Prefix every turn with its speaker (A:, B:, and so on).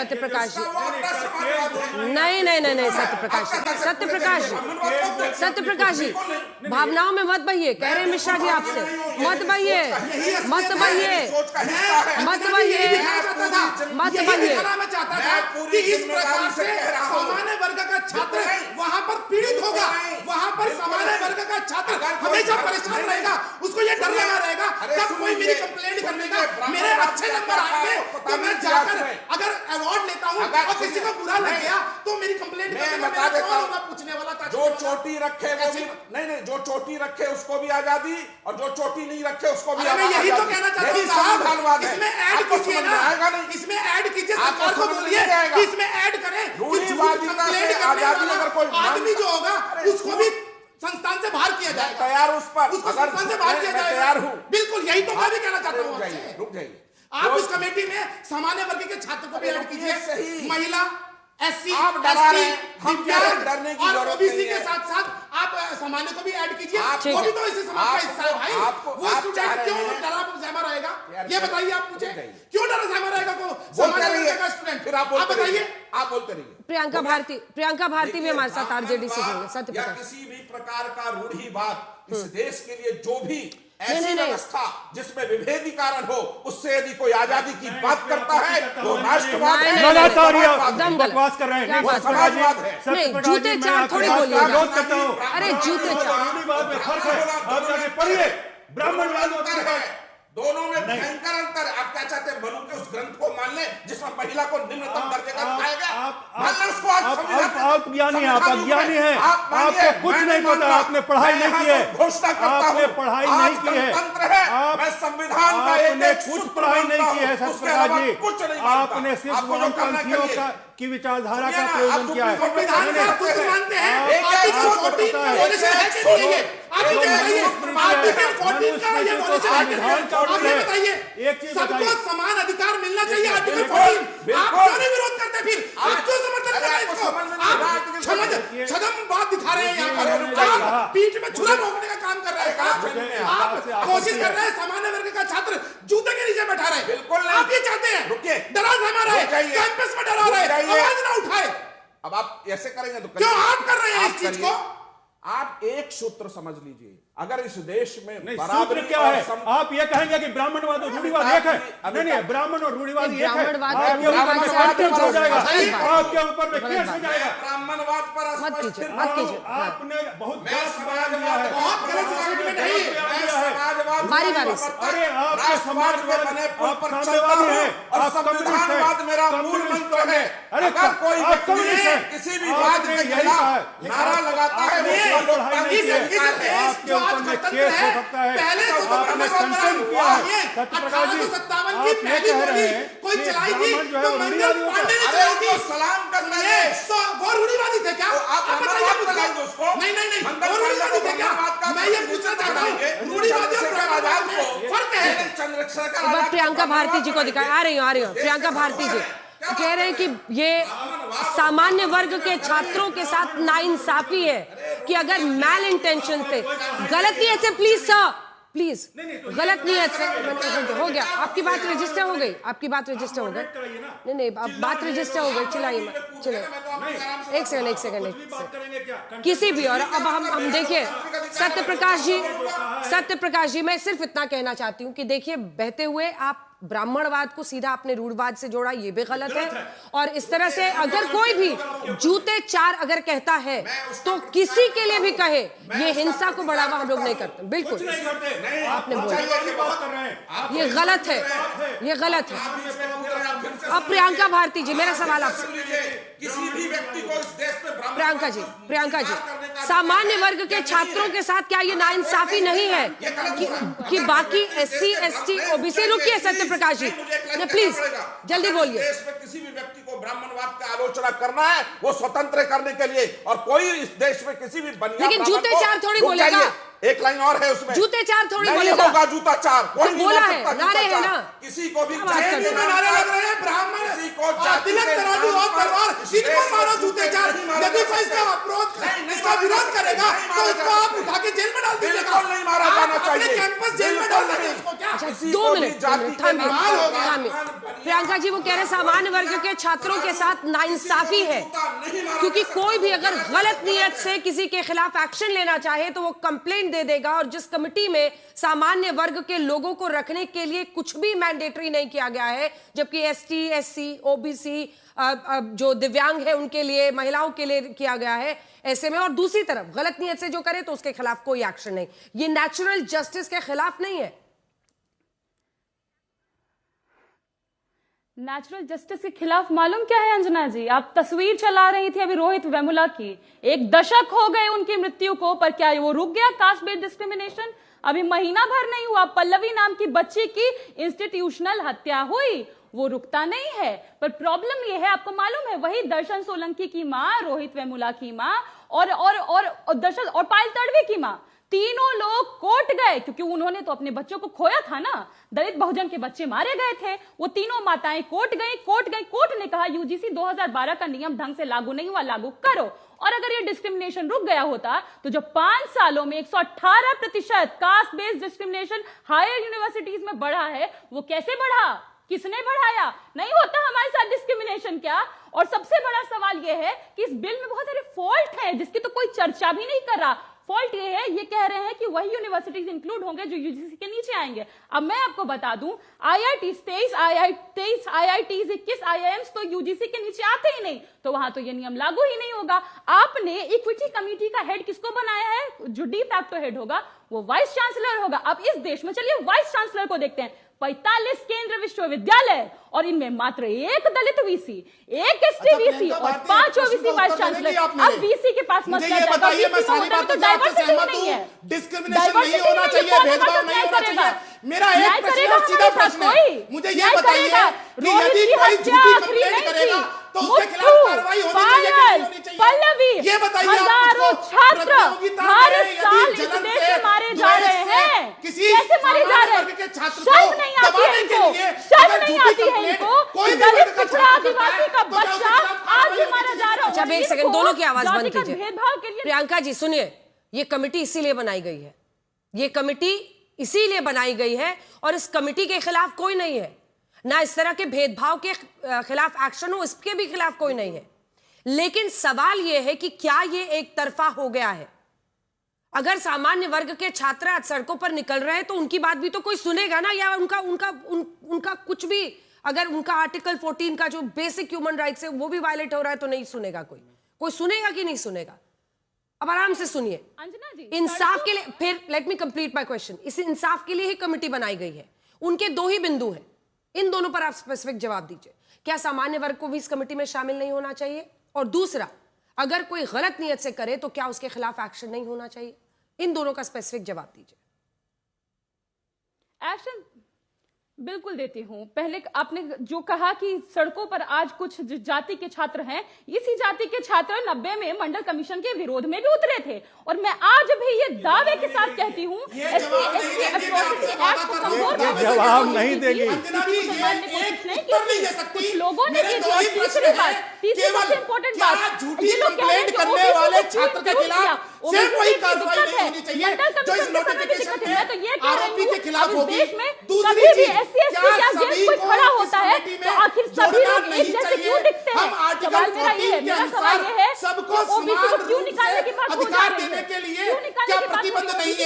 A: सत्यप्रकाश जी, नहीं, सत्यप्रकाश जी, भावनाओं में मत बहिए। कह रहे हैं मिश्रा जी आपसे, मत बहिए।
B: मैं चाहता था कि इस प्रकार से सामान्य वर्ग का छात्र वहां पर पीड़ित होगा, वहां पर सामान्य वर्ग का छात्र हमेशा परेशान रहेगा, उसको ये डर लगा रहेगा कब कोई मेरी कंप्लेंट करने का, मेरे अच्छे नंबर आएंगे तो मैं जाकर अगर अवार्ड लेता हूं और किसी को बुरा लग गया तो मेरी कंप्लेंट बता देता हूं, पूछने वाला था।
C: जो चोटी रखे वो भी नहीं, जो चोटी रखे उसको भी आजादी और जो चोटी नहीं रखे उसको भी आजादी।
B: यही तो कहना चाहता हूं साहब, इसमें ऐड कीजिए ना, इसमें ऐड कीजिए, सरकार को बोलिए कि इसमें ऐड करें कि आदमी जो होगा उसको भी संस्थान से बाहर किया जाए,
C: तैयार उस पर
B: संस्थान से बाहर किया जाए, तैयार हूं। बिल्कुल यही तो मैं भी कहना चाहता हूं।
C: रुक जाइए,
B: आप उस कमेटी में सामान्य वर्ग के छात्र को भी ऐड कीजिए, महिला, एससी,
C: आप डरा रहे हैं, हम
B: डरने की जरूरत नहीं है। ओबीसी के साथ साथ आप सामान्य को भी ऐड कीजिए, वो भी तो इसी समाज का हिस्सा है भाई। वो स्टूडेंट क्यों डरा सहमा रहेगा, ये बताइए आप मुझे, क्यों डरा सहमा रहेगा को सामान्य का स्टूडेंट? फिर आप बताइए, आप बोलते रहिए।
A: प्रियंका भारती भी हमारे साथ आरजेडी से होंगे। सत्यप्रकाश,
C: किसी भी प्रकार का रूढ़िवाद इस देश के लिए जो भी ऐसी व्यवस्था जिसमें विभेदीकरण हो, उससे यदि कोई आजादी की बात करता है वो राष्ट्रवाद है,
A: बकवास कर रहे हैं, वो समाजवाद है। नहीं, जूते चार थोड़ी बोलिएगा। अरे जूते चार
C: पढ़िए, ब्राह्मणवाद दोनों में भयंकर अंतर। आप क्या चाहते हैं, मनु के उस ग्रंथ को मान ले जिसमें महिला को निम्नतम दर्जे का बताया गया? मान ले उसको। आप
D: अज्ञानी हैं, आप अज्ञानी हैं, आपको कुछ नहीं पता, आपने पढ़ाई नहीं की है, आपने पढ़ाई नहीं की है,
C: मैं संविधान का
D: आपने कुछ पढ़ाई नहीं की है सत्यप्रकाश जी, आपने सिर्फ वामपंथियों की विचारधारा का प्रयोजन किया है।
B: सबको समान अधिकार मिलना चाहिए, आर्टिकल 14। आप क्यों नहीं विरोध करते, फिर आप क्यों समर्थन कर रहे हैं इसको? आप छदम बात दिखा रहे हैं, यहाँ पर आप पीठ में छुरा भोंकने का काम कर रहे हैं। आप कोशिश कर रहे हैं सामान्य वर्ग का छात्र जूते के नीचे बैठा रहे। बिल्कुल आप ये चाहते हैं, डरा सहमा रहे, कैंपस में डरा रहे, आवाज ना उठाए।
C: अब आप ऐसे करेंगे तो
B: क्यों आप कर रहे हैं इस चीज को?
C: आप एक सूत्र समझ लीजिए, अगर इस देश में
D: सूत्र क्या है? आप ये कहेंगे कि ब्राह्मणवाद और रूढ़िवाद एक है? नहीं, ब्राह्मण और रूढ़िवाद एक है। आपके ऊपर में हो जाएगा, आपके ऊपर में केस हो जाएगा।
C: ब्राह्मणवाद पर
D: आपने बहुत गलत
A: बारी से।
D: अरे आपके समाजवाद
C: पर चलता है और संविधानवाद मेरा मूल मंत्र है। अरे अगर कोई किसी भी वाद के खिलाफ नारा लगाता है,
D: आपके ऊपर में केस हो सकता है। आपने कंटेम किया है सत्यप्रकाश जी, आप ये कह रहे हैं
B: कोई चलाई थी
D: जो है
B: मंगल पांडे ने चलाई थी,
C: सलाम करना है
B: तो वो रूढ़िवादी थे क्या? आप बताइए मुझे। नहीं, वो रूढ़िवादी थे क्या? मैं ये पूछना चाहता हूँ, रूढ़िवादी और ब्राह्मणवाद में फर्क है।
A: चंद्रशेखर प्रियंका भारती जी को दिखा, आ रही हूँ। प्रियंका भारती जी कह रहे हैं कि ये सामान्य वर्ग के छात्रों के साथ नाइंसाफी है, कि अगर मैल इंटेंशन थे, गलत नियत से, प्लीज सर, प्लीज गलत नियत से हो गया। आपकी बात रजिस्टर हो गई, आपकी बात रजिस्टर हो गई। नहीं, अब बात रजिस्टर हो गई, चिल्लाइए मत, चलो एक सेकंड किसी भी। और अब हम देखिए सत्यप्रकाश जी, मैं सिर्फ इतना कहना चाहती हूँ कि देखिए, बहते हुए आप ब्राह्मणवाद को सीधा अपने रूढ़वाद से जोड़ा, ये भी गलत है। और इस तरह से अगर कोई भी जूते चार अगर कहता है तो किसी के लिए भी कहे, ये हिंसा को बढ़ावा हम लोग नहीं करते। बिल्कुल आपने बोला, ये गलत है, ये गलत है। अब प्रियंका भारती जी, मेरा सवाल आपसे,
C: किसी भी व्यक्ति को इस देश में
A: प्रियंका जी, सामान्य वर्ग के छात्रों के साथ क्या ये नाइंसाफी नहीं है कि बाकी एससी, एसटी, ओबीसी? रुकिए सत्यप्रकाश जी, प्लीज जल्दी बोलिए।
C: देश में किसी भी व्यक्ति को ब्राह्मणवाद की आलोचना करना है, वो स्वतंत्र करने के लिए, और कोई इस देश में किसी भी बनिया,
A: लेकिन जूते चार थोड़ी बोलेगा।
C: एक लाइन और है उसमें,
A: जूते चार थोड़ी
C: नहीं
A: बोलेगा।
C: होगा जूता चार, कोई
A: बोला है, नारे है ना,
C: किसी को भी
B: नारे लग रहे हैं, ब्राह्मण
C: किसी को
B: तिलक तराजू और तलवार, इनको मारो जूते चार। यदि कोई इसका विरोध करेगा तो इसको आप उठा के जेल में डाल दीजिएगा।
C: नहीं मारा जाना चाहिए,
B: कैंपस जेल में डाल देंगे इसको क्या?
A: अच्छा,
C: किसी
A: 2
C: को भी
A: मिनट
C: जाति के
A: थामिए,
C: नाम होगा।
A: थामिए। प्रियंका जी वो कह रहे हैं सामान्य वर्ग के छात्रों के साथ नाइंसाफी है, क्योंकि कोई भी अगर गलत नियत से किसी के खिलाफ एक्शन लेना चाहे तो वो कंप्लेंट दे देगा, और जिस कमिटी में सामान्य वर्ग के लोगों को रखने के लिए कुछ भी मैंडेटरी नहीं किया गया है, जबकि एसटी, एससी, ओबीसी, जो दिव्यांग है उनके लिए, महिलाओं के लिए किया गया है, ऐसे में और दूसरी तरफ गलत नियत से जो करे तो उसके खिलाफ कोई एक्शन नहीं, ये नेचुरल जस्टिस के खिलाफ नहीं है।
E: नेचुरल जस्टिस के खिलाफ मालूम क्या है अंजना जी? आप तस्वीर चला रही थी अभी रोहित वेमुला की, 1 दशक हो गए उनकी मृत्यु को, पर क्या वो रुक गया कास्ट बेस्ड डिस्क्रिमिनेशन? अभी महीना भर नहीं हुआ, पल्लवी नाम की बच्ची की इंस्टीट्यूशनल हत्या हुई, वो रुकता नहीं है। पर प्रॉब्लम ये है, आपको मालूम है, वही दर्शन सोलंकी की माँ, रोहित वेमुला की माँ और दर्शन और पायल तड़वी की माँ, तीनों लोग कोर्ट गए, क्योंकि उन्होंने तो अपने बच्चों को खोया था ना, दलित बहुजन के बच्चे मारे गए थे। वो तीनों माताएं कोर्ट गई। कोर्ट ने कहा यूजीसी 2012 का नियम ढंग से लागू नहीं हुआ, लागू करो। और अगर ये डिस्क्रिमिनेशन रुक गया होता तो जो 5 सालों में 118% caste based discrimination higher universities में बढ़ा है, वो कैसे बढ़ा? किसने बढ़ाया? नहीं होता हमारे साथ डिस्क्रिमिनेशन क्या? और सबसे बड़ा सवाल यह है कि इस बिल में बहुत सारे फॉल्ट हैं जिसकी तो कोई चर्चा भी नहीं कर रहा। फॉल्ट ये है, ये कह रहे हैं कि वही यूनिवर्सिटीज इंक्लूड होंगे जो यूजीसी के नीचे आएंगे। अब मैं आपको बता दूं, IIT 23 IITs 21 IIMs तो यूजीसी के नीचे आते ही नहीं, तो वहां तो ये नियम लागू ही नहीं होगा। आपने इक्विटी कमेटी का हेड किसको बनाया है? जो डी फैक्टो हेड होगा वो वाइस चांसलर होगा। अब इस देश में चलिए वाइस चांसलर को देखते हैं। 45 केंद्रीय विश्वविद्यालय और इनमें मात्र 1 दलित वीसी, 1 एसटी वीसी और 5 ओबीसी वाइस चांसलर। अब वीसी के पास मत
B: ये बताइए, मैं सारी बातों से आपसे सहमत हूं, डिस्क्रिमिनेशन नहीं होना चाहिए, भेदभाव नहीं होना चाहिए। मेरा एक प्रश्न और सीधा प्रश्न है, मुझे ये बताइए कि यदि कोई झूठी कंप्लेंट करेगा तो उसके खिलाफ कार्रवाई होनी चाहिए कि नहीं होनी चाहिए?
E: पल्लवी,
B: ये बताइए,
E: हजारों छात्र हर साल इस देश में मारे जा रहे हैं। कैसे मारे जा रहे हैं? शर्म नहीं आती है इनको, शर्म नहीं आती है इनको। दलित पिछड़ा आदिवासी का बच्चा आज भी मारा जा रहा है।
A: अच्छा, एक सेकंड, दोनों की आवाज बंद कीजिए।
E: भेदभाव के लिए
A: प्रियंका जी सुनिए, ये कमेटी इसीलिए बनाई गई है, ये कमेटी इसीलिए बनाई गई है, और इस कमेटी के खिलाफ कोई नहीं है, ना इस तरह के भेदभाव के खिलाफ एक्शन हो, इसके भी खिलाफ कोई नहीं है। लेकिन सवाल यह है कि क्या यह एक तरफा हो गया है? अगर सामान्य वर्ग के छात्र आज सड़कों पर निकल रहे हैं तो उनकी बात भी तो कोई सुनेगा ना, या उनका कुछ भी, अगर उनका आर्टिकल 14 का जो बेसिक ह्यूमन राइट्स है वो भी वायलेट हो रहा है तो नहीं सुनेगा कोई सुनेगा कि नहीं सुनेगा? अब आराम से सुनिए।
E: अंजना जी,
A: इंसाफ के लिए, फिर let me complete my question, इस इंसाफ के लिए ही कमेटी बनाई गई है। उनके 2 ही बिंदु हैं, इन दोनों पर आप स्पेसिफिक जवाब दीजिए। क्या सामान्य वर्ग को भी इस कमेटी में शामिल नहीं होना चाहिए? और दूसरा, अगर कोई गलत नियत से करे तो क्या उसके खिलाफ एक्शन नहीं होना चाहिए? इन दोनों का स्पेसिफिक जवाब दीजिए।
E: एक्शन बिल्कुल देती हूं। पहले आपने जो कहा कि सड़कों पर आज कुछ जाति के छात्र हैं, इसी जाति के छात्र 90 में मंडल कमिशन के विरोध में भी उतरे थे। और मैं आज भी ये दावे के साथ कहती हूँ,
D: जवाब नहीं देगी।
E: कुछ लोगों ने तीसरी सबसे इंपॉर्टेंट बात, ये लोग कह रहे हैं
B: करने वाले छात्र के खिलाफ सिर्फ वही कार्रवाई नहीं होनी चाहिए जो इस नोटिफिकेशन के आरोपी के खिलाफ होगी। दूसरी चीज, क्या सभी को खड़ा होता है तो आखिर सभी लोग एक जैसे क्यों दिखते हैं? हम आर्टिकल 14 के अनुसार सबको समान रूप से अधिकार देने के लिए क्या प्रतिबंध नहीं है?